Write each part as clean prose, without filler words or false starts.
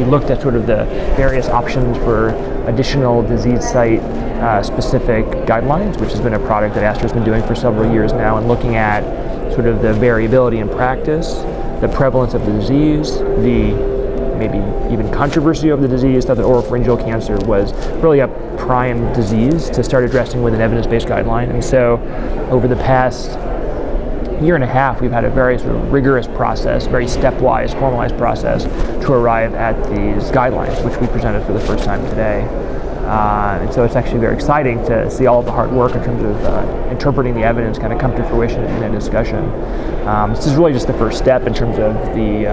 we looked at sort of the various options for additional disease site specific guidelines, which has been a product that ASTRO has been doing for several years now, and looking at sort of the variability in practice, the prevalence of the disease, the maybe even controversy of the disease, that the oropharyngeal cancer was really a prime disease to start addressing with an evidence-based guideline. And so over the past year and a half, we've had a very sort of rigorous process, very stepwise, formalized process to arrive at these guidelines, which we presented for the first time today. And so it's actually very exciting to see all of the hard work in terms of interpreting the evidence kind of come to fruition in a discussion. This is really just the first step in terms of the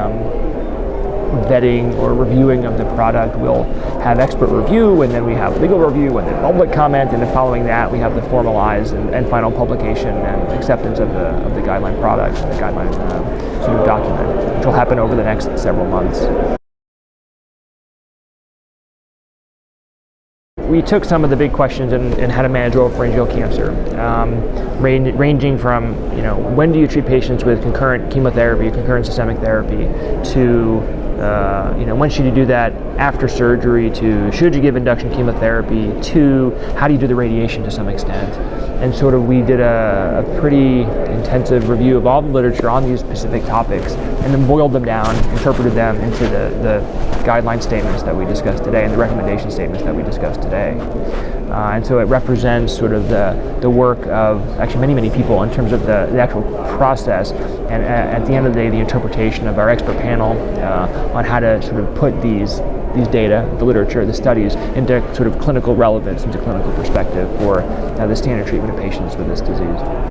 vetting or reviewing of the product. We'll have expert review, and then we have legal review, and then public comment, and then following that we have the formalized and final publication and acceptance of the guideline product, the guideline sort of document, which will happen over the next several months. We took some of the big questions in how to manage oropharyngeal cancer, ranging from, when do you treat patients with concurrent chemotherapy, concurrent systemic therapy, to when should you do that after surgery, to should you give induction chemotherapy, to how do you do the radiation to some extent. And sort of we did a pretty intensive review of all the literature on these specific topics, and then boiled them down, interpreted them into the guideline statements that we discussed today and the recommendation statements that we discussed today. And so it represents sort of the work of actually many people in terms of the actual process, and at the end of the day, the interpretation of our expert panel on how to sort of put these data, the literature, the studies, into sort of clinical relevance, into clinical perspective for the standard treatment of patients with this disease.